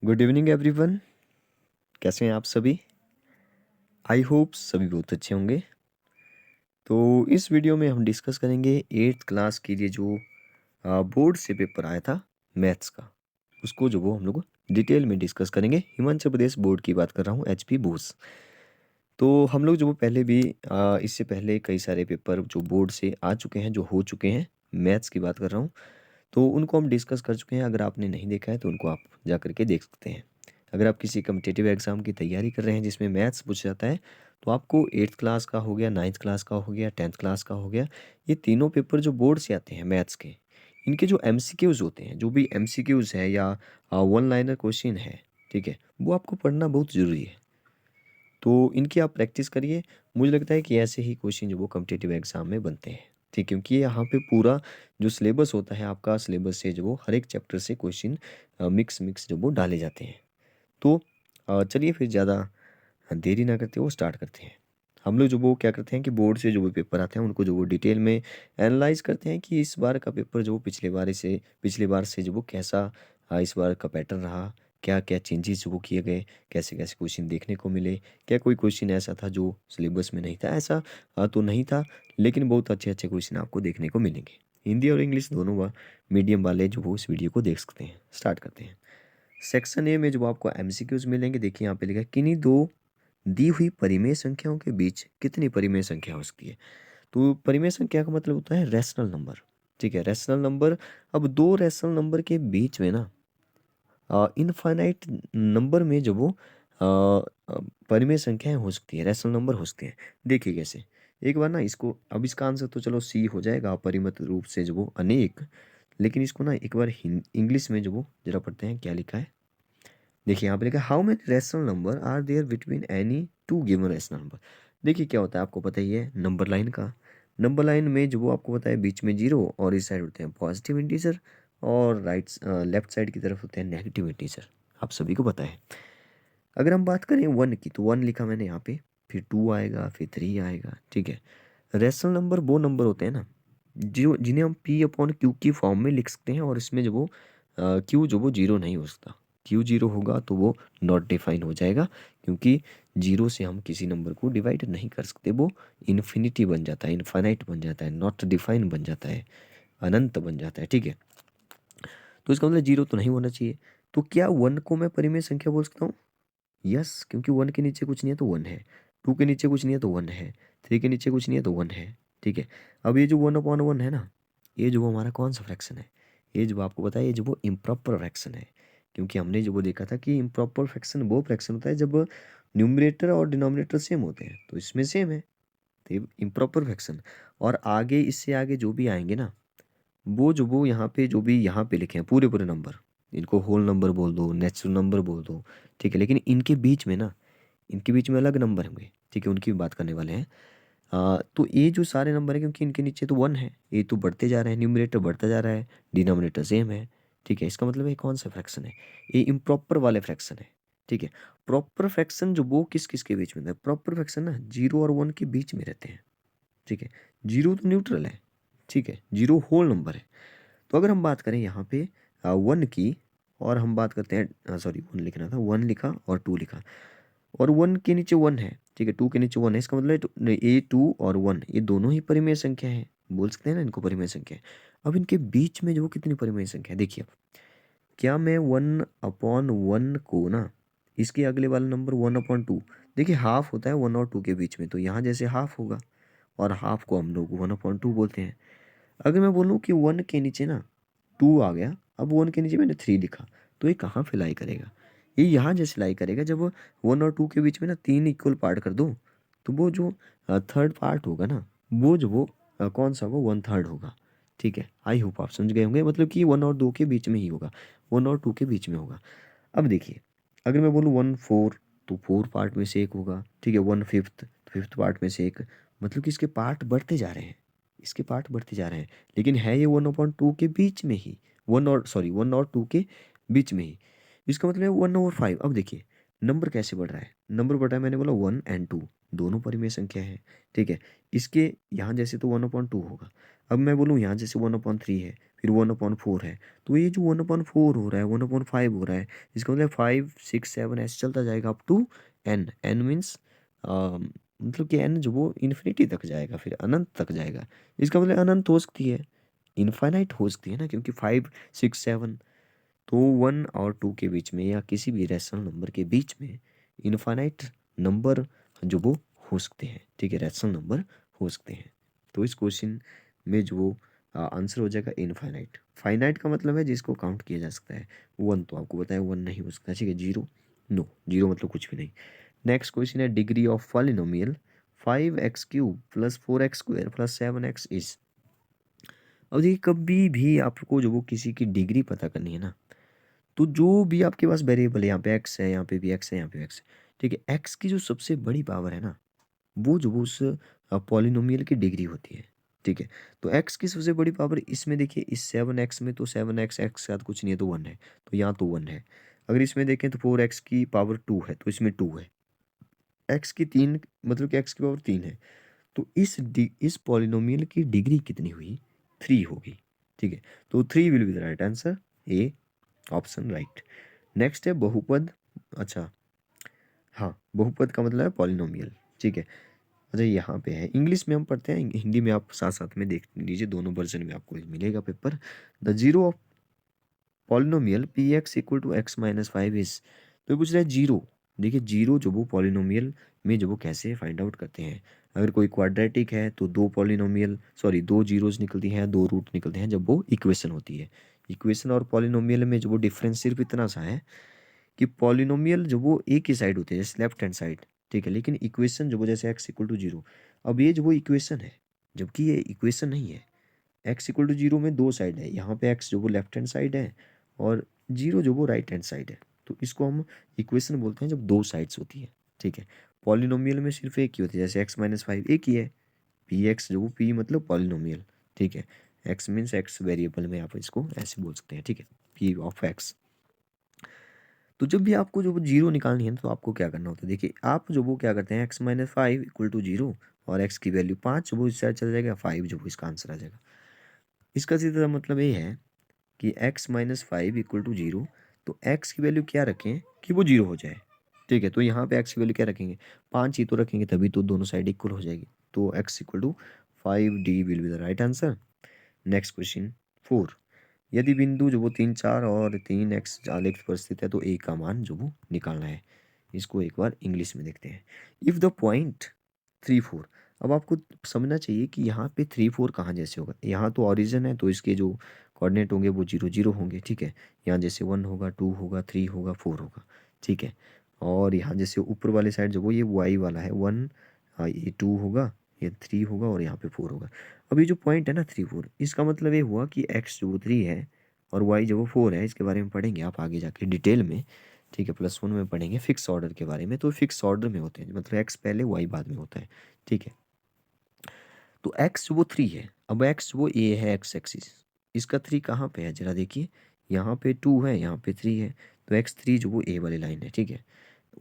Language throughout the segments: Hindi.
Good evening everyone. कैसे हैं आप सभी? आई होप सभी बहुत अच्छे होंगे। तो इस वीडियो में हम डिस्कस करेंगे 8th क्लास के लिए जो बोर्ड से पेपर आया था मैथ्स का, उसको जो वो हम लोग डिटेल में डिस्कस करेंगे। हिमाचल प्रदेश बोर्ड की बात कर रहा हूँ, एचपी बोस। तो हम लोग जो वो पहले भी इससे पहले कई सारे पेपर जो बोर्ड से आ चुके हैं, जो हो चुके हैं, मैथ्स की बात कर रहा हूँ, तो उनको हम डिस्कस कर चुके हैं। अगर आपने नहीं देखा है तो उनको आप जा करके देख सकते हैं। अगर आप किसी कम्पिटिटिव एग्ज़ाम की तैयारी कर रहे हैं जिसमें मैथ्स पूछा जाता है, तो आपको 8th क्लास का हो गया, 9th क्लास का हो गया, 10th क्लास का हो गया, ये तीनों पेपर जो बोर्ड से आते हैं मैथ्स के, इनके जो एमसीक्यूज़ होते हैं, जो भी एमसीक्यूज़ है या वन लाइनर क्वेश्चन है, ठीक है, वो आपको पढ़ना बहुत ज़रूरी है। तो इनकी आप प्रैक्टिस करिए। मुझे लगता है कि ऐसे ही क्वेश्चन जो वो कम्पिटिटिव एग्ज़ाम में बनते हैं, ठीक, क्योंकि यहाँ पे पूरा जो सिलेबस होता है आपका, सिलेबस से जो वो हर एक चैप्टर से क्वेश्चन मिक्स मिक्स जो वो डाले जाते हैं। तो चलिए फिर ज़्यादा देरी ना करते हुए स्टार्ट करते हैं। हम लोग जो वो क्या करते हैं कि बोर्ड से जो भी पेपर आते हैं उनको जो वो डिटेल में एनालाइज करते हैं कि इस बार का पेपर जो वो पिछले बार से जो वो कैसा इस बार का पैटर्न रहा, क्या क्या चेंजेस वो किए गए, कैसे कैसे क्वेश्चन देखने को मिले, क्या कोई क्वेश्चन ऐसा था जो सिलेबस में नहीं था। ऐसा तो नहीं था, लेकिन बहुत अच्छे अच्छे क्वेश्चन आपको देखने को मिलेंगे। हिंदी और इंग्लिश दोनों मीडियम वाले जो वो इस वीडियो को देख सकते हैं। स्टार्ट करते हैं। सेक्शन ए में जो आपको एमसीक्यूज मिलेंगे, देखिए यहाँ पे लिखा है किन्हीं दो दी हुई परिमेय संख्याओं के बीच कितनी परिमेय संख्या हो सकती है। तो परिमेय संख्या का मतलब होता है रैशनल नंबर, ठीक है, रैशनल नंबर। अब दो रैशनल नंबर के बीच में ना इनफाइनाइट नंबर में जो वो परिमेय संख्याएं हो सकती है, रैशनल नंबर हो सकते हैं। देखिए कैसे, एक बार ना इसको, अब इसका आंसर तो चलो सी हो जाएगा, अपरिमित रूप से जो वो अनेक, लेकिन इसको ना एक बार इंग्लिश में जो वो जरा पढ़ते हैं क्या लिखा है। देखिए यहाँ पे लिखा है how many rational number are there between any two given rational number. देखिए क्या होता है आपको पता ही है, नंबर लाइन का। नंबर लाइन में जो वो आपको पता है बीच में जीरो और इस साइड होते हैं पॉजिटिव इंटीजर, और लेफ्ट साइड की तरफ होते हैं नेगेटिव इंटीजर, आप सभी को पता है। अगर हम बात करें वन की, तो वन लिखा मैंने यहाँ पे, फिर टू आएगा, फिर थ्री आएगा, ठीक है। रैशनल नंबर वो नंबर होते हैं ना जो जिन्हें हम पी अपॉन क्यू की फॉर्म में लिख सकते हैं, और इसमें जो वो क्यू जो वो जीरो नहीं हो सकता। क्यू जीरो होगा तो वो नॉट डिफाइन हो जाएगा, क्योंकि जीरो से हम किसी नंबर को डिवाइड नहीं कर सकते, वो इन्फिनिटी बन जाता है, इनफाइनाइट बन जाता है, नॉट डिफाइन बन जाता है, अनंत बन जाता है, ठीक है। तो इसका मतलब जीरो तो नहीं होना चाहिए। तो क्या वन को मैं परिमेय संख्या बोल सकता हूँ? यस, क्योंकि वन के नीचे कुछ नहीं है तो वन है, टू के नीचे कुछ नहीं है तो वन है, थ्री के नीचे कुछ नहीं है तो वन है, ठीक है। अब ये जो वन अपॉन वन है ना, ये जो वो हमारा कौन सा फ्रैक्शन है, ये जो आपको पता है, ये जो वो इम्प्रॉपर फ्रैक्शन है। क्योंकि हमने जो वो देखा था कि इम्प्रॉपर फ्रैक्शन वो फ्रैक्शन होता है जब न्यूमरेटर और डिनोमिनेटर सेम होते हैं, तो इसमें सेम है, तो ये इम्प्रॉपर फ्रैक्शन। और आगे इससे आगे जो भी आएंगे ना, वो जो वो यहाँ पे जो भी यहाँ पे लिखे हैं पूरे पूरे नंबर, इनको होल नंबर बोल दो, नेचुरल नंबर बोल दो, ठीक है, लेकिन इनके बीच में ना, इनके बीच में अलग नंबर होंगे, ठीक है, उनकी भी बात करने वाले हैं। तो ये जो सारे नंबर है, क्योंकि इनके नीचे तो वन है, ये तो बढ़ते जा रहे हैं, न्यूमरेटर बढ़ता जा रहा है, डिनोमिनेटर सेम है, ठीक है। इसका मतलब ये कौन सा फ्रैक्शन है, ये इम्प्रॉपर वाले फ्रैक्शन है, ठीक है। प्रॉपर फ्रैक्शन जो वो किस किस के बीच में है, प्रॉपर फ्रैक्शन ना जीरो और वन के बीच में रहते हैं, ठीक है। जीरो तो न्यूट्रल है, ठीक है, जीरो होल नंबर है। तो अगर हम बात करें यहाँ पे वन की, और हम बात करते हैं, सॉरी वन लिखना था, वन लिखा और टू लिखा, और वन के नीचे वन है, ठीक है, टू के नीचे वन है, इसका मतलब ए टू और वन ये दोनों ही परिमेय संख्या है, बोल सकते हैं ना इनको परिमेय संख्या है। अब इनके बीच में जो वो कितनी परिमेय संख्या है, देखिए अब क्या मैं वन अपॉन वन को ना, इसके अगले वाला नंबर वन अपॉन टू, देखिए हाफ होता है वन और टू के बीच में, तो यहाँ जैसे हाफ होगा, और हाफ को हम लोग वन अपॉन टू बोलते हैं। अगर मैं बोलूँ कि वन के नीचे ना टू आ गया, अब वन के नीचे मैंने थ्री लिखा, तो ये कहाँ पे लाई करेगा, ये यहाँ जैसे लाई करेगा जब वन और टू के बीच में ना तीन इक्वल पार्ट कर दो, तो वो जो थर्ड पार्ट होगा ना, वो जो वो कौन सा होगा, वन थर्ड होगा, ठीक है। आई होप आप समझ गए होंगे, मतलब कि वन और दो के बीच में ही होगा, वन और टू के बीच में होगा। अब देखिए, अगर मैं बोलूँ वन फोर, तो फोर पार्ट में से एक होगा, ठीक है, वन फिफ्थ, तो फिफ्थ पार्ट में से एक, मतलब कि इसके पार्ट बढ़ते जा रहे हैं, इसके पार्ट बढ़ते जा रहे हैं, लेकिन है ये वन अपॉइंट टू के बीच में ही, वन और टू के बीच में ही। इसका मतलब है वन ओवर फाइव। अब देखिए नंबर कैसे बढ़ रहा है, नंबर बढ़ रहा है, मैंने बोला वन एंड टू दोनों परिमेय संख्या है, ठीक है। इसके यहाँ जैसे तो वन अपॉइंट टू होगा, अब मैं बोलूँ यहाँ जैसे 1/3 है, फिर 1/4 है, तो ये जो 1/4 हो रहा है, 1/5 हो रहा है, इसका मतलब 5, 6, 7 ऐसे चलता जाएगा up to n। n means मतलब कि n जो वो इन्फिनिटी तक जाएगा, फिर अनंत तक जाएगा। इसका मतलब अनंत हो सकती है, इनफाइनाइट हो सकती है ना, क्योंकि 5, 6, 7 तो 1 और 2 के बीच में या किसी भी रैशनल नंबर के बीच में इनफाइनाइट नंबर जो वो हो सकते हैं, ठीक है, रैशनल नंबर हो सकते हैं। तो इस क्वेश्चन में जो आंसर हो जाएगा इनफाइनाइट। फाइनाइट का मतलब है जिसको काउंट किया जा सकता है। 1 तो आपको पता है 1 नहीं हो सकता, ठीक है। 0 नो, 0 मतलब कुछ भी नहीं। नेक्स्ट क्वेश्चन है degree of polynomial 5x³ + 4x² + 7x is. अब देखिए कभी भी आपको जो वो किसी की डिग्री पता करनी है ना, तो जो भी आपके पास वेरिएबल है, यहाँ पे एक्स है, यहाँ पे भी एक्स है, यहाँ पे एक्स है, ठीक है। एक्स की जो सबसे बड़ी पावर है ना, वो जो वो उस पॉलिनोमियल की डिग्री होती है, ठीक है। तो एक्स की सबसे बड़ी पावर इसमें देखिए, इस 7x में तो 7x एक्स के साथ कुछ नहीं है तो 1 है, तो यहाँ तो 1 है। अगर इसमें देखें तो 4x की पावर 2 है, तो इसमें 2 है। एक्स की 3 मतलब कि एक्स की पावर 3 है, तो इस पॉलिनोमियल की डिग्री कितनी हुई? 3 होगी, ठीक है। तो 3 will be the right answer, A option right. Next है बहुपद। अच्छा, हाँ, बहुपद का मतलब है पॉलिनोमियल, ठीक है। अच्छा यहाँ पे है, इंग्लिश में हम पढ़ते हैं, हिंदी में आप साथ साथ में देख लीजिए, दोनों वर्जन में आपको मिलेगा paper. The zero of polynomial p x equal to x minus 5 is. तो ये पूछ रहा है जीरो। देखिए जीरो जो वो पॉलिनोमियल में जो वो कैसे फाइंड आउट करते हैं। अगर कोई क्वाड्रेटिक है तो दो जीरोज निकलती हैं, दो रूट निकलते हैं जब वो इक्वेशन होती है। इक्वेशन और पॉलिनोमियल में जो वो डिफरेंस सिर्फ इतना सा है कि पॉलिनोमियल जो वो एक ही साइड होते हैं, जैसे लेफ्ट हैंड साइड, ठीक है। लेकिन इक्वेशन जो वो जैसे एक्स इक्वल टू जीरो, अब ये जो वो इक्वेशन है, जबकि ये इक्वेशन नहीं है। एक्स इक्वल टू जीरो में दो साइड है, यहाँ पे एक्स जो वो लेफ्ट हैंड साइड है और जीरो जो वो राइट हैंड साइड है, तो इसको हम इक्वेशन बोलते हैं जब दो साइड्स होती है, ठीक है। पॉलिनोमियल में सिर्फ एक ही होती है, जैसे x-5 एक ही है। पी एक्स जो पी मतलब पॉलिनोमियल, ठीक है। एक्स मीन्स एक्स वेरिएबल में आप इसको ऐसे बोल सकते हैं, ठीक है, पी ऑफ एक्स। तो जब भी आपको जो वो जीरो निकालनी है ना, तो आपको क्या करना होता है, देखिए आप जो वो क्या करते हैं, x-5 इक्वल टू जीरो, और x की वैल्यू 5 जो वो इस साइड चला जाएगा, 5 जो वो इसका आंसर आ जाएगा। इसका सीधा मतलब ये है कि x-5 इक्वल टू जीरो, तो x की वैल्यू क्या रखें कि वो जीरो हो जाए, ठीक है। तो यहाँ पे x की वैल्यू क्या रखेंगे, 5 ही तो रखेंगे, तभी तो दोनों साइड इक्वल हो जाएगी। तो x equal to 5D will be the right answer. Next question 4। यदि बिंदु जो वो 3, 4 और 3x आलेख पर स्थित है तो a का मान जो वो निकालना है। इसको एक बार इंग्लिश में देखते हैं। If the point 3, 4। अब आपको समझना चाहिए कि यहाँ पे 3, 4 कहाँ जैसे होगा। यहाँ तो ऑरिजिन है तो इसके जो कोऑर्डिनेट होंगे वो 0, 0 होंगे, ठीक है। यहाँ जैसे 1 होगा, 2 होगा, 3 होगा, 4 होगा, ठीक है। और यहाँ जैसे ऊपर वाले साइड जो वो ये y वाला है 1, ये 2 होगा, ये 3 होगा और यहाँ पे 4 होगा। अब ये जो पॉइंट है ना 3, 4, इसका मतलब ये हुआ कि x जो वो 3 है और y जो वो 4 है। इसके बारे में पढ़ेंगे आप आगे जाके डिटेल में, ठीक है। +1 में पढ़ेंगे फिक्स ऑर्डर के बारे में। तो फिक्स ऑर्डर में होते हैं, मतलब x पहले y बाद में होता है, ठीक है। तो x वो 3 है, अब x वो a है, एक्स एक्सिस। इसका 3 कहाँ पे है जरा देखिए, यहाँ पे 2 है, यहाँ पे 3 है, तो x3 जो वो a वाली लाइन है, ठीक है।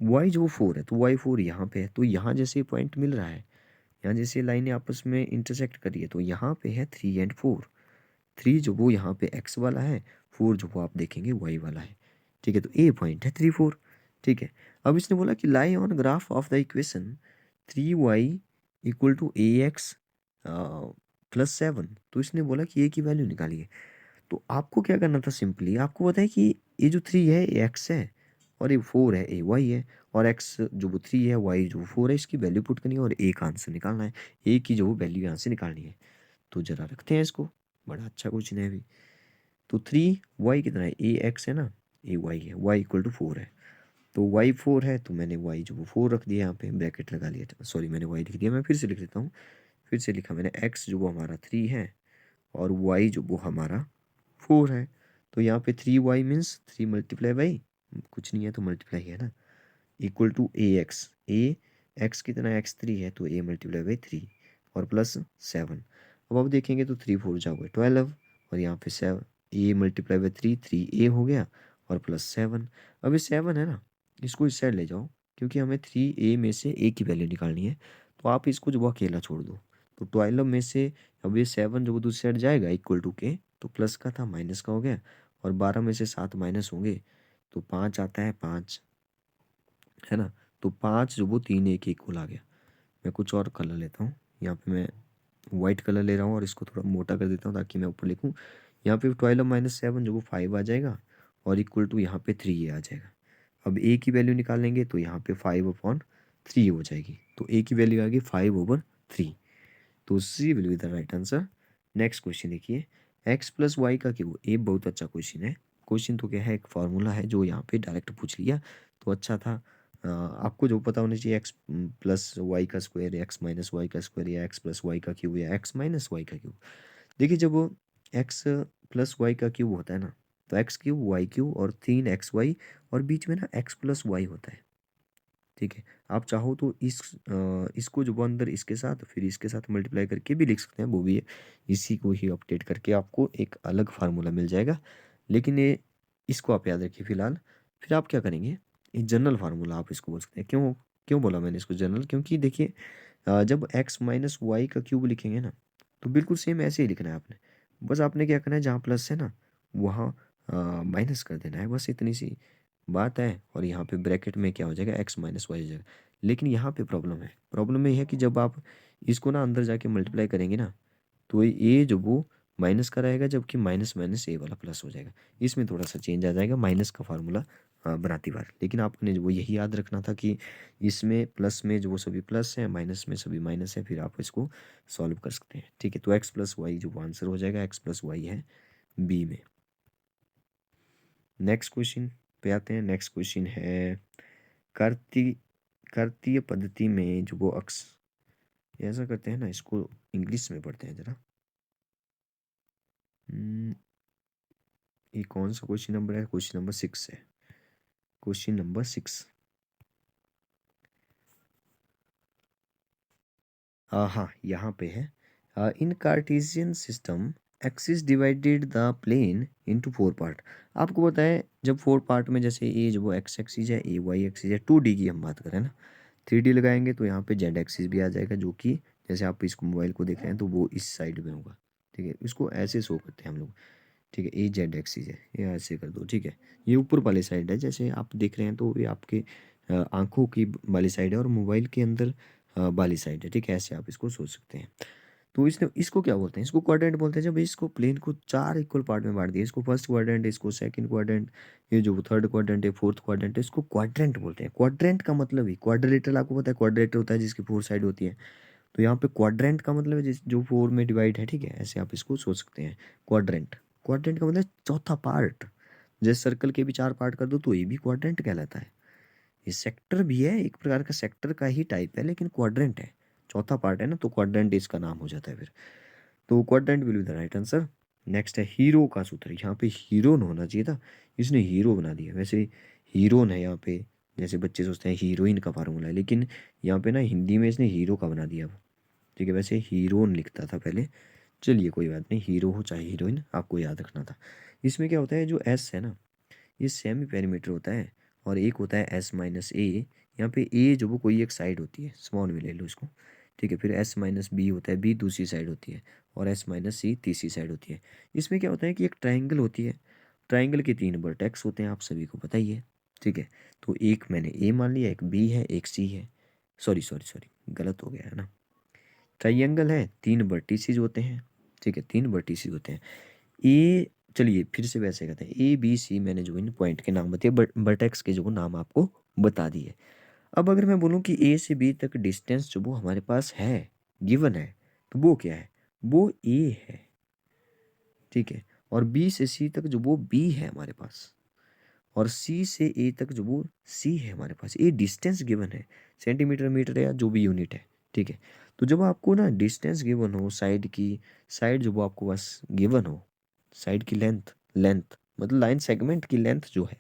y जो वो 4 है तो y4 यहाँ पे है, तो यहाँ जैसे पॉइंट मिल रहा है, यहाँ जैसे लाइनें आपस में इंटरसेक्ट करी है, तो यहाँ पे है 3 एंड 4। 3 जो वो यहाँ पे x वाला है, 4 जो वो आप देखेंगे y वाला है, ठीक है। तो ए पॉइंट है 3, 4, ठीक है। अब इसने बोला कि lie on graph of the equation 3y equal to a x +7। तो इसने बोला कि ए की वैल्यू निकालिए। तो आपको क्या करना था, सिंपली आपको पता है कि ये जो 3 है ये एक्स है और ये 4 है ये वाई है, और एक्स जो वो 3 है, वाई जो वो 4 है, इसकी वैल्यू पुट करनी है और ए का आंसर निकालना है। ए की जो वैल्यू यहाँ से निकालनी है। तो जरा रखते हैं इसको, बड़ा अच्छा क्वेश्चन है अभी। तो 3y कितना है, ए एक्स है ना, ए वाई है, y इक्वल टू 4 है। तो y 4 है तो मैंने y जो वो 4 रख दिया, यहाँ पे ब्रैकेट लगा लिया, सॉरी मैंने y लिख दिया। मैं फिर से लिख देता हूँ, फिर से लिखा मैंने, x जो वो हमारा 3 है और y जो वो हमारा 4 है। तो यहाँ पे 3y मीन्स 3 मल्टीप्लाई बाई कुछ नहीं है तो मल्टीप्लाई है ना, equal to a x. A x कितना है, x3 है तो a मल्टीप्लाई बाई 3 और +7। अब आप देखेंगे तो 3 4 जाओगे 12 और यहाँ पे 7, ए मल्टीप्लाई बाई 3 a हो गया और +7। अब ये 7 है ना, इसको इस साइड ले जाओ, क्योंकि हमें 3a में से a की वैल्यू निकालनी है। तो आप इसको जो वो अकेला छोड़ दो, तो 12 में से अब ये 7 जो वो दूसरी साइड जाएगा इक्वल टू के, तो प्लस का था माइनस का हो गया, और 12 में से 7 माइनस होंगे तो 5 आता है, 5 है ना। तो 5 जो वो 3 एक इक्वल आ गया। मैं कुछ और कलर लेता हूँ, यहाँ पे मैं वाइट कलर ले रहा हूँ और इसको थोड़ा मोटा कर देता हूँ ताकि मैं ऊपर लिखूँ। यहाँ पे 12 - 7 जो वो 5 आ जाएगा, और इक्वल टू यहाँ पे 3 आ जाएगा। अब ए की वैल्यू निकालेंगे तो यहाँ पे 5/3 हो जाएगी, तो ए की वैल्यू आ गई 5/3। तो C will be the right answer. Next question देखिए, एक्स प्लस वाई का क्यूब। ये बहुत अच्छा क्वेश्चन है। क्वेश्चन तो क्या है, एक फार्मूला है जो यहाँ पे डायरेक्ट पूछ लिया तो अच्छा था। आपको जो पता होना चाहिए, एक्स प्लस वाई का स्क्वायर, एक्स माइनस वाई का स्क्वायर, या एक्स प्लस वाई का क्यूब, या एक्स माइनस वाई का क्यूब। देखिए जब एक्स प्लस वाई का क्यूब होता है ना, तो एक्स क्यूब वाई क्यूब और 3xy, और बीच में ना एक्स प्लस वाई होता है। ठीक है, आप चाहो तो इसको जो वो अंदर इसके साथ फिर इसके साथ मल्टीप्लाई करके भी लिख सकते हैं, वो भी है। इसी को ही अपडेट करके आपको एक अलग फार्मूला मिल जाएगा, लेकिन ये इसको आप याद रखिए फिलहाल। फिर आप क्या करेंगे, ये जनरल फार्मूला आप इसको बोल सकते हैं। क्यों क्यों बोला मैंने इसको जनरल, क्योंकि देखिए जब एक्स माइनस वाई का क्यूब लिखेंगे ना, तो बिल्कुल सेम ऐसे ही लिखना है आपने। बस आपने क्या करना है, जहाँ प्लस है ना वहाँ माइनस कर देना है, बस इतनी सी बात है। और यहाँ पे ब्रैकेट में क्या हो जाएगा, एक्स माइनस वाई हो जाएगा। लेकिन यहाँ पे प्रॉब्लम ये है कि जब आप इसको ना अंदर जाके मल्टीप्लाई करेंगे ना, तो ये जो वो माइनस का रहेगा, जबकि माइनस माइनस ए वाला प्लस हो जाएगा। इसमें थोड़ा सा चेंज आ जाएगा माइनस का फार्मूला बनाती बार। लेकिन आपने जो वो यही याद रखना था कि इसमें प्लस में जो वो सभी प्लस है, माइनस में सभी माइनस है, फिर आप इसको सॉल्व कर सकते हैं। ठीक है, तो एक्स प्लस वाई जो आंसर हो जाएगा, एक्स प्लस वाई है बी में। नेक्स्ट क्वेश्चन पे आते हैं। नेक्स्ट क्वेश्चन है, कार्ती कार्तीय पद्धति में जो वो अक्स, ऐसा करते हैं ना, इसको इंग्लिश में पढ़ते हैं जरा। हम्म, ये कौन सा क्वेश्चन नंबर है, क्वेश्चन नंबर 6 है। क्वेश्चन नंबर 6, हाँ यहाँ पे है। In Cartesian system axis divided the plane into 4 part. आपको पता है जब 4 पार्ट में, जैसे ये जो वो एक्स एक्सिस है, ए वाई एक्सिस है, 2D की हम बात करें ना, 3D लगाएंगे तो यहाँ पे जेड एक्सिस भी आ जाएगा, जो कि जैसे आप इसको मोबाइल को देख रहे हैं तो वो इस साइड में होगा। ठीक है, इसको ऐसे शो करते हैं हम लोग। ठीक है, ये जेड एक्सिस है, ये ऐसे कर दो। ठीक है, ये ऊपर वाली साइड है, जैसे आप देख रहे हैं तो ये आपके आंखों की वाली साइड है, और मोबाइल के अंदर वाली साइड है। ठीक है, ऐसे आप इसको सोच सकते हैं। तो इसने इसको क्या बोलते हैं, इसको क्वाड्रेंट बोलते हैं। जब इसको प्लेन को 4 इक्वल पार्ट में बांट दिया, इसको फर्स्ट क्वाड्रेंट, इसको सेकंड क्वाड्रेंट, ये जो थर्ड क्वाड्रेंट है, फोर्थ क्वाड्रेंट है, इसको क्वाड्रेंट बोलते हैं। क्वाड्रेंट का मतलब ही क्वाड्रिलेटरल, आपको पता है क्वाड्रेटर होता है जिसकी 4 साइड होती है। तो यहाँ पे क्वाड्रेंट का मतलब है जिस जो 4 में डिवाइड है। ठीक है, ऐसे आप इसको सोच सकते हैं। क्वाड्रेंट, क्वाड्रेंट का मतलब चौथा पार्ट। जैसे सर्कल के भी 4 पार्ट कर दो तो ये भी क्वाड्रेंट कहलाता है। ये सेक्टर भी है, एक प्रकार का सेक्टर का ही टाइप है, लेकिन क्वाड्रेंट है, चौथा पार्ट है ना, तो क्वाड्रेंट इसका नाम हो जाता है फिर। तो quadrant will be the right answer. Next है हीरो का सूत्र। यहाँ पे हीरोन होना चाहिए था, इसने हीरो बना दिया। वैसे हीरोन है यहाँ पे, जैसे बच्चे सोचते हैं हीरोइन का फार्मूला है, लेकिन यहाँ पे ना हिंदी में इसने हीरो का बना दिया। ठीक है, वैसे हीरोन लिखता था पहले। चलिए कोई बात नहीं, हीरो हो चाहे हीरोइन, आपको याद रखना था। इसमें क्या होता है, जो एस है ना, ये सेमी पेरीमीटर होता है, और एक होता है एस माइनस ए। यहाँ पे ए जो वो कोई एक साइड होती है, स्मॉल में ले लो इसको। ठीक है, फिर एस माइनस बी होता है, बी दूसरी साइड होती है, और एस माइनस सी तीसरी साइड होती है। इसमें क्या होता है कि एक ट्राइंगल होती है, ट्राइंगल के 3 वर्टेक्स होते हैं, आप सभी को पता ही है। ठीक है, तो एक मैंने ए मान लिया, एक बी है, एक सी है। सॉरी सॉरी सॉरी, गलत हो गया है ना। ट्राइंगल है, 3 वर्टिसेस होते हैं। ठीक है, 3 वर्टिसेस होते हैं। ए, चलिए फिर से वैसे कहते हैं, ए बी सी मैंने जो इन पॉइंट के नाम बताए, वर्टेक्स के जो नाम आपको बता दिए। अब अगर मैं बोलूँ कि ए से बी तक डिस्टेंस जो वो हमारे पास है, गिवन है, तो वो क्या है, वो ए है। ठीक है, और बी से सी तक जो वो बी है हमारे पास, और सी से ए तक जो वो सी है हमारे पास। ये डिस्टेंस गिवन है, सेंटीमीटर मीटर या जो भी यूनिट है। ठीक है, तो जब आपको ना डिस्टेंस गिवन हो, साइड की साइड जो वो आपको बस गिवन हो, साइड की लेंथ, लेंथ मतलब लाइन सेगमेंट की लेंथ जो है,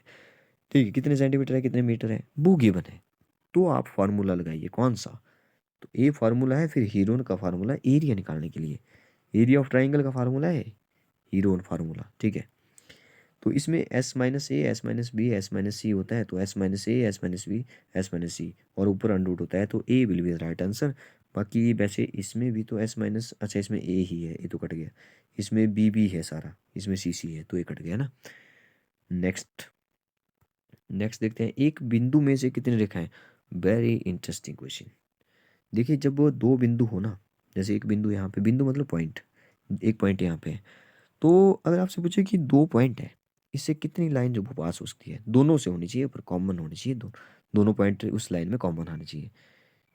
ठीक है, कितने सेंटीमीटर है कितने मीटर है, वो गिवन है, तो आप फार्मूला लगाइए कौन सा। तो ए फार्मूला है, फिर हीरोन का फार्मूला एरिया निकालने के लिए, एरिया ऑफ ट्राइंगल का फार्मूला है हीरोन फार्मूला। ठीक है, तो इसमें S minus A, S minus B, S minus C होता है, तो S minus A, S minus B, S minus C, और ऊपर अंडर रूट होता है, तो A will be the right answer. बाकी वैसे इसमें भी तो एस माइनस, अच्छा इसमें ए ही है, ए तो कट गया, इसमें बी भी है सारा, इसमें सी सी है, तो ये कट गया ना। नेक्स्ट नेक्स्ट देखते हैं, एक बिंदु में से कितनी रेखाएं। Very interesting question. देखिए जब वो दो बिंदु हो ना, जैसे एक बिंदु यहाँ पे, बिंदु मतलब पॉइंट, एक पॉइंट यहाँ पे है, तो अगर आपसे पूछे कि दो पॉइंट है, इससे कितनी लाइन जो वो पास हो सकती है, दोनों से होनी चाहिए पर कॉमन होनी चाहिए, दोनों पॉइंट उस लाइन में कॉमन आनी चाहिए।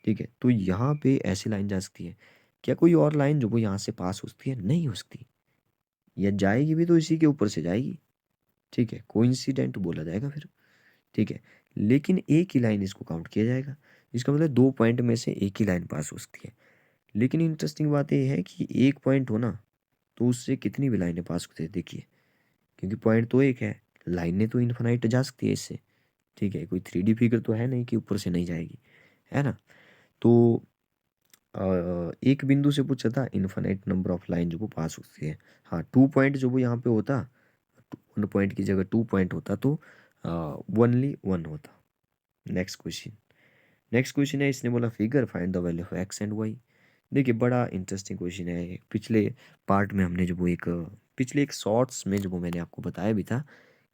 ठीक है, तो यहाँ पे ऐसी लाइन जा सकती है, क्या कोई और लाइन जो वो यहाँ से पास हो सकती है, नहीं हो सकती, या जाएगी भी तो इसी के ऊपर से जाएगी। ठीक है, कोइंसिडेंट बोला जाएगा फिर। ठीक है, लेकिन एक ही लाइन इसको काउंट किया जाएगा, इसका मतलब दो पॉइंट में से एक ही लाइन पास हो सकती है। लेकिन इंटरेस्टिंग बात यह है कि एक पॉइंट हो ना, तो उससे कितनी भी लाइनें पास होती है देखिए, क्योंकि पॉइंट तो एक है, लाइनें तो इन्फिनाइट जा सकती है इससे। ठीक है, कोई 3D फिगर तो है नहीं कि ऊपर से नहीं जाएगी, है ना। तो एक बिंदु से पूछा था इन्फिनाइट नंबर ऑफ लाइन जो वो पास होती है। हाँ, 2 पॉइंट जो वो यहाँ पे होता, 1 पॉइंट की जगह 2 पॉइंट होता तो ओनली 1 होता। नेक्स्ट क्वेश्चन, नेक्स्ट क्वेश्चन है, इसने बोला figure find the value of x and y. देखिए बड़ा इंटरेस्टिंग क्वेश्चन है ये। पिछले पार्ट में हमने जो वो एक पिछले एक शॉर्ट्स में जो वो मैंने आपको बताया भी था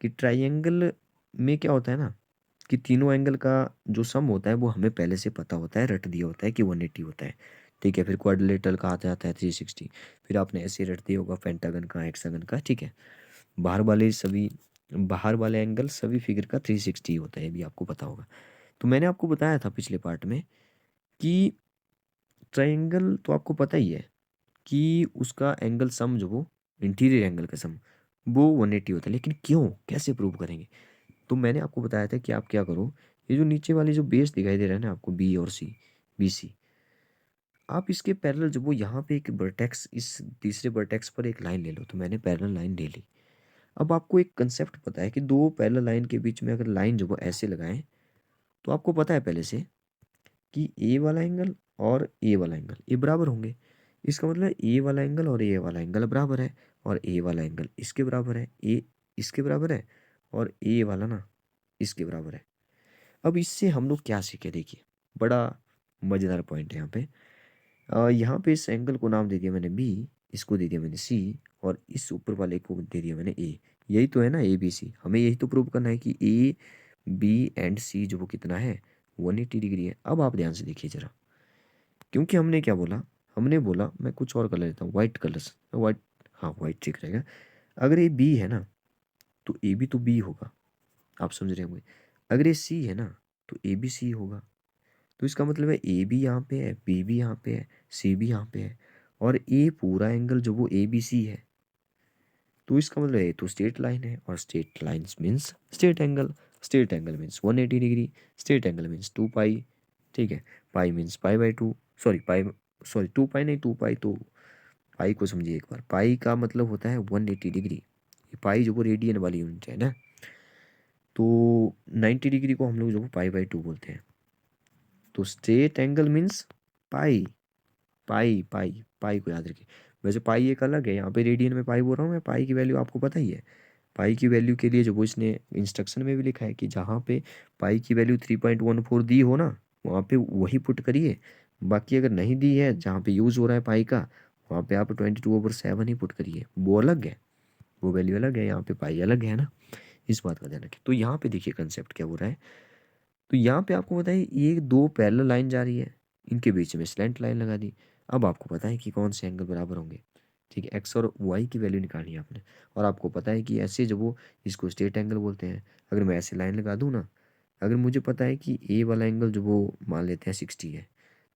कि ट्राइंगल में क्या होता है ना, कि तीनों एंगल का जो सम होता है वो हमें पहले से पता होता है, रट दिया होता है कि 180 होता है। ठीक है, फिर क्वाड्रिलेटरल का आता जाता है 360, फिर आपने ऐसे रट दिया होगा पेंटागन का, हेक्सागन का। ठीक है, बाहर वाले सभी, बाहर वाले एंगल सभी फिगर का 360 होता है, ये भी आपको पता होगा। तो मैंने आपको बताया था पिछले पार्ट में कि ट्रायंगल तो आपको पता ही है कि उसका एंगल सम जो वो इंटीरियर एंगल का सम वो 180 होता है, लेकिन क्यों, कैसे प्रूव करेंगे। तो मैंने आपको बताया था कि आप क्या करो, ये जो नीचे वाली जो बेस दिखाई दे रहा है ना आपको, बी और सी, बी सी, आप इसके पैरेलल जब वो यहाँ पे एक वर्टेक्स, इस तीसरे वर्टेक्स पर एक लाइन ले लो, तो मैंने पैरेलल लाइन ले ली। अब आपको एक कंसेप्ट पता है कि दो पैरेलल लाइन के बीच में अगर लाइन जो वो ऐसे लगाएं, तो आपको पता है पहले से कि ए वाला एंगल और ए वाला एंगल ये बराबर होंगे। इसका मतलब ए वाला एंगल और ए वाला एंगल बराबर है, और ए वाला एंगल इसके बराबर है, ए इसके बराबर है, और ए वाला ना इसके बराबर है। अब इससे हम लोग क्या सीखे देखिए, बड़ा मज़ेदार पॉइंट है यहाँ पे। यहाँ पे इस एंगल को नाम दे दिया मैंने बी, इसको दे दिया मैंने सी, और इस ऊपर वाले को दे दिया मैंने ए। यही तो है ना ए बी सी, हमें यही तो प्रूव करना है कि ए बी एंड सी जो वो कितना है, 180 डिग्री है। अब आप ध्यान से देखिए जरा, क्योंकि हमने क्या बोला, हमने बोला, मैं कुछ और कलर लेता हूँ, वाइट कलर्स, वाइट, हाँ वाइट ठीक रहेगा। अगर ये बी है ना, तो ए भी तो बी होगा, आप समझ रहे होंगे। अगर ये सी है ना, तो ए बी सी होगा। तो इसका मतलब है ए भी यहाँ पे है, बी भी यहाँ पे है, सी भी यहाँ पे है, और ए पूरा एंगल जो वो ए बी सी है। तो इसका मतलब है तो स्ट्रेट लाइन है, और straight lines means straight angle, straight angle means 180 degree, straight angle means 2 पाई। ठीक है, पाई means pi by two, sorry pi, sorry 2 पाई नहीं, 2 पाई तो, पाई को समझिए एक बार, पाई का मतलब होता है 180 डिग्री। ये पाई जो वो रेडियन वाली यूनिट है ना, तो 90 डिग्री को हम लोग जो पाई बाई टू बोलते हैं। तो स्ट्रेट एंगल मीन्स पाई, पाई पाई पाई को याद रखिए। वैसे पाई एक अलग है, यहाँ पे रेडियन में पाई बोल रहा हूँ मैं, पाई की वैल्यू आपको पता ही है। पाई की वैल्यू के लिए जो वो इसने इंस्ट्रक्शन में भी लिखा है कि जहाँ पे पाई की वैल्यू 3.14 दी हो ना, वहाँ पे वही पुट करिए। बाकी अगर नहीं दी है, जहाँ पे यूज़ हो रहा है पाई का, वहाँ पे आप 22/7 ही पुट करिए, वो अलग है, वो वैल्यू अलग है, यहाँ पे पाई अलग है ना। इस बात का ध्यान रखिए। तो यहाँ पे देखिए कंसेप्ट क्या हो रहा है। तो यहाँ पे आपको पता है ये दो पैरेलल लाइन जा रही है, इनके बीच में स्लैंट लाइन लगा दी। अब आपको पता है कि कौन से एंगल बराबर होंगे। ठीक है, एक्स और वाई की वैल्यू निकालनी है आपने, और आपको पता है कि ऐसे जो वो इसको स्ट्रेट एंगल बोलते हैं। अगर मैं ऐसे लाइन लगा दूँ ना, अगर मुझे पता है कि ए वाला एंगल जो वो मान लेते हैं 60 है,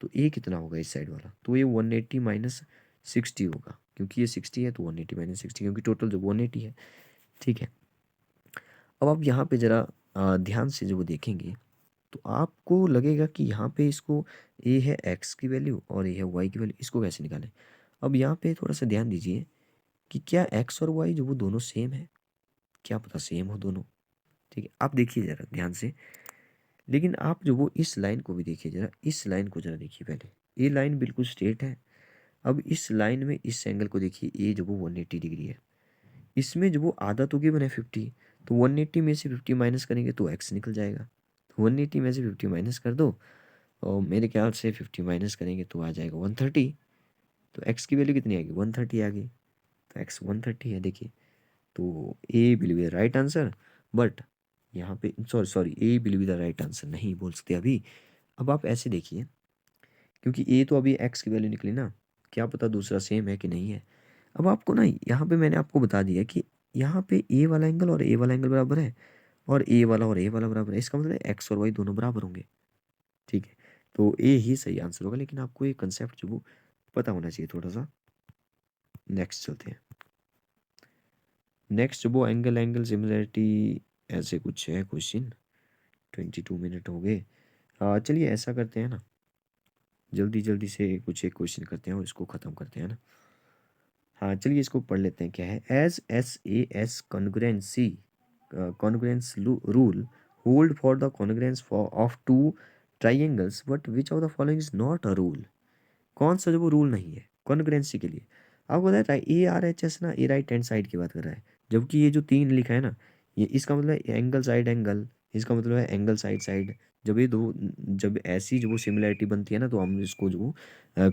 तो ए कितना होगा इस साइड वाला, तो ये 180 माइनस 60 होगा, क्योंकि ये 60 है तो 180 माइनस 60, क्योंकि टोटल जो 180 है। ठीक है, अब आप यहाँ पे ज़रा ध्यान से जो वो देखेंगे, तो आपको लगेगा कि यहाँ पे इसको ए है एक्स की वैल्यू और ए है वाई की वैल्यू, इसको कैसे निकालें। अब यहाँ पे थोड़ा सा ध्यान दीजिए कि क्या एक्स और वाई जो वो दोनों सेम है, क्या पता सेम हो दोनों। ठीक है, आप देखिए ज़रा ध्यान से, लेकिन आप जो वो इस लाइन को भी देखिए ज़रा, इस लाइन को ज़रा देखिए पहले, ये लाइन बिल्कुल स्ट्रेट है। अब इस लाइन में इस एंगल को देखिए, ए जो वो 180 डिग्री है, इसमें जो वो आधा तो गिवन है 50, तो 180 में से 50 माइनस करेंगे तो एक्स निकल जाएगा। तो 180 में से 50 माइनस कर दो, और मेरे ख्याल से 50 माइनस करेंगे तो आ जाएगा 130। तो एक्स की वैल्यू कितनी आ गई, 130 आ गई। तो एक्स 130 है देखिए। तो A will be the right answer. But यहाँ पे sorry sorry, A will be the right answer नहीं बोल सकते अभी। अब आप ऐसे देखिए, क्योंकि ए तो अभी एक्स की वैल्यू निकली ना, क्या पता दूसरा सेम है कि नहीं है। अब आपको ना यहाँ पे मैंने आपको बता दिया कि यहाँ पे ए वाला एंगल और ए वाला एंगल बराबर है, और ए वाला और ए वाला बराबर है। इसका मतलब एक्स और वाई दोनों बराबर होंगे। ठीक है, तो ए ही सही आंसर होगा। लेकिन आपको ये कंसेप्ट जो वो पता होना चाहिए थोड़ा सा। नेक्स्ट चलते हैं। नेक्स्ट वो एंगल एंगल सिमिलरिटी ऐसे कुछ है क्वेश्चन। 22 मिनट हो गए। चलिए ऐसा करते हैं ना, जल्दी जल्दी से कुछ एक क्वेश्चन करते हैं और इसको ख़त्म करते हैं ना। हाँ चलिए इसको पढ़ लेते हैं। क्या है, as S A S congruency congruence rule hold for the congruence for of two triangles but which of the following is not a rule. कौन सा जो वो रूल नहीं है कॉन्ग्रुएंसी के लिए। आपको पता है ए आर एच एस ना, ए राइट हैंड साइड की बात कर रहा है, जबकि ये जो तीन लिखा है ना, ये इसका मतलब है एंगल साइड एंगल, इसका मतलब है एंगल साइड साइड। जब ये दो, जब ऐसी जो वो सिमिलरिटी बनती है ना, तो हम इसको जो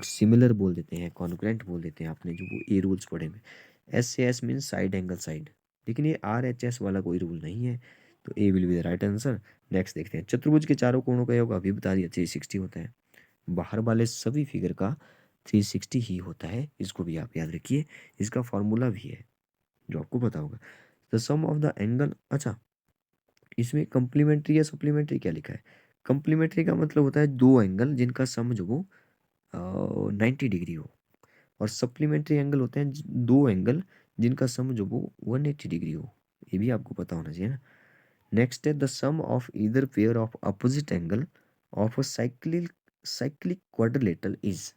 सिमिलर बोल देते हैं, कॉन्ग्रुएंट बोल देते हैं। आपने जो वो ए रूल्स पढ़े में, एस से S means side angle side, लेकिन ये आर एच एस वाला कोई रूल नहीं है। तो A will be the right answer. Next देखते हैं, चतुर्भुज के चारों कोणों का योग अभी बता दिया 360 होता है। बाहर वाले सभी फिगर का 360 ही होता है, इसको भी आप याद रखिए। इसका फॉर्मूला भी है जो आपको पता होगा। The sum of the angle, अच्छा इसमें कंप्लीमेंट्री या सप्लीमेंट्री क्या लिखा है। कंप्लीमेंट्री का मतलब होता है दो एंगल जिनका सम जो वो 90 डिग्री हो, और सप्लीमेंट्री एंगल होते हैं दो एंगल जिनका सम जो वो 180 डिग्री हो। ये भी आपको पता होना चाहिए ना। नेक्स्ट है the sum of either pair of opposite angle of a cyclic quadrilateral is.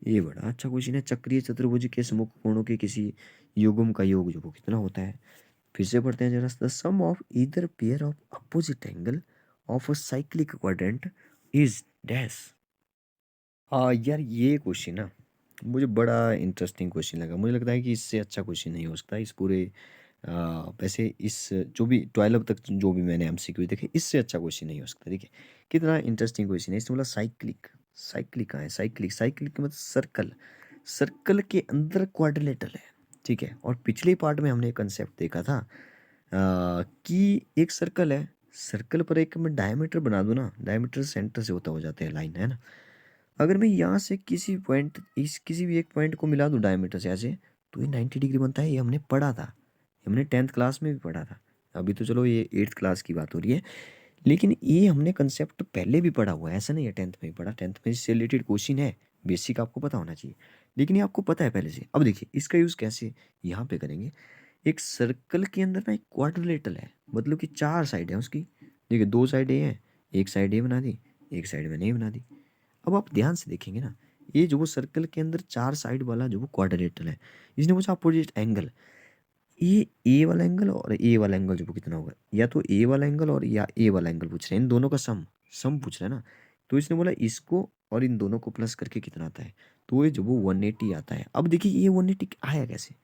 ये बड़ा अच्छा क्वेश्चन है। चक्रीय चतुर्भुज के समूह कोणों के किसी युग्म का योग जो वो कितना होता है। फिर से पढ़ते हैं जरा, the sum of either pair of opposite angle of a cyclic quadrant is dash. हाँ यार ये क्वेश्चन ना मुझे बड़ा इंटरेस्टिंग क्वेश्चन लगा। मुझे लगता है कि इससे अच्छा क्वेश्चन नहीं हो सकता इस पूरे वैसे इस जो भी 12 तक जो भी मैंने एमसीक्यू देखे, इससे अच्छा क्वेश्चन नहीं हो सकता। देखिए कितना इंटरेस्टिंग क्वेश्चन है। इसमें बोला साइक्लिक, साइक्लिक कहाँ है, साइक्लिक साइक्लिक का मतलब सर्कल, सर्कल के अंदर क्वाड्रिलेटरल है। ठीक है, और पिछले पार्ट में हमने एक कंसेप्ट देखा था कि एक सर्कल है, सर्कल पर एक मैं डायमीटर बना दूं ना, डायमीटर सेंटर से होता हो जाते हैं लाइन, है ना। अगर मैं यहाँ से किसी पॉइंट, इस किसी भी एक पॉइंट को मिला दूं डायमीटर से ऐसे, तो ये 90 डिग्री बनता है। ये हमने पढ़ा था, ये हमने 10th क्लास में भी पढ़ा था। अभी तो चलो ये 8th क्लास की बात हो रही है, लेकिन ये हमने कंसेप्ट पहले भी पढ़ा हुआ है। ऐसा नहीं है 10th में ही पढ़ा, 10th में इससे रिलेटेड क्वेश्चन है, बेसिक आपको पता होना चाहिए। लेकिन ये आपको पता है पहले से। अब देखिए इसका यूज़ कैसे यहाँ पे करेंगे। एक सर्कल के अंदर ना एक क्वाड्रिलेटरल है, मतलब कि चार साइड है उसकी। देखिए दो साइड ए है, एक साइड ए बना दी, एक साइड मैंने ए बना दी। अब आप ध्यान से देखेंगे ना, ये जो वो सर्कल के अंदर चार साइड वाला जो वो क्वाड्रिलेटरल है, इसने पूछा अपोजिट एंगल। ये ए वाला एंगल और ए वाला एंगल जो वो कितना होगा, या तो ए वाला एंगल और या ए वाला एंगल पूछ रहे हैं, इन दोनों का सम, सम पूछ रहे हैं ना। तो इसने बोला इसको और इन दोनों को प्लस करके कितना आता है, तो ये जो वो 180 आता है। अब देखिए ये 180 आया कैसे,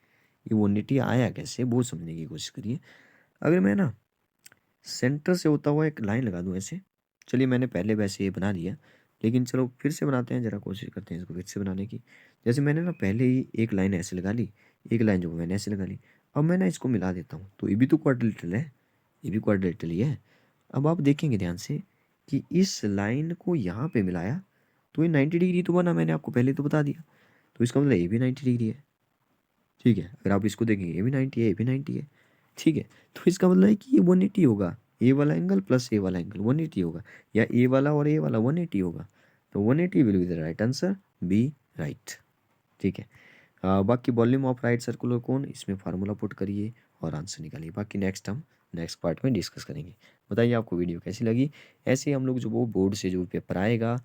ये 180 आया कैसे वो समझने की कोशिश करिए। अगर मैं ना सेंटर से होता हुआ एक लाइन लगा दूं ऐसे, चलिए मैंने पहले वैसे ये बना लिया, लेकिन चलो फिर से बनाते हैं, ज़रा कोशिश करते हैं इसको फिर से बनाने की। जैसे मैंने ना पहले ही एक लाइन ऐसे लगा ली, एक लाइन जो मैंने ऐसे लगा ली। अब मैं ना इसको मिला देता हूँ, तो ये भी तो क्वाड्रिलेटरल है, ये भी क्वाड्रिलेटरल ही है। अब आप देखेंगे ध्यान से कि इस लाइन को यहाँ पे मिलाया तो ये 90 डिग्री तो बना, मैंने आपको पहले तो बता दिया। तो इसका मतलब ये भी 90 डिग्री है। ठीक है, अगर आप इसको देखेंगे ये भी 90 है, ये भी 90 है। ठीक है, तो इसका मतलब है कि ये 180 होगा, ए वाला एंगल प्लस ए वाला एंगल 180 होगा, या ए वाला और ए वाला 180 होगा। तो 180 will be the right answer, be right. ठीक है, बाकी volume of right circular cone, इसमें फार्मूला पुट करिए और आंसर निकालिए। बाकी नेक्स्ट हम नेक्स्ट पार्ट में डिस्कस करेंगे। बताइए आपको वीडियो कैसी लगी। ऐसे ही हम लोग जो वो बोर्ड से जो पेपर आएगा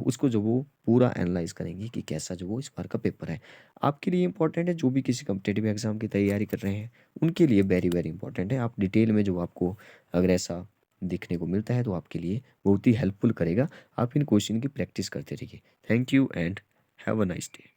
उसको जो वो पूरा एनालाइज करेंगे कि कैसा जो वो इस बार का पेपर है। आपके लिए इंपॉर्टेंट है, जो भी किसी कम्पिटेटिव एग्जाम की तैयारी कर रहे हैं उनके लिए वेरी वेरी इंपॉर्टेंट है। आप डिटेल में जो आपको अगर ऐसा दिखने को मिलता है तो आपके लिए बहुत ही हेल्पफुल करेगा। आप इन क्वेश्चन की प्रैक्टिस करते रहिए। Thank you and have a nice day.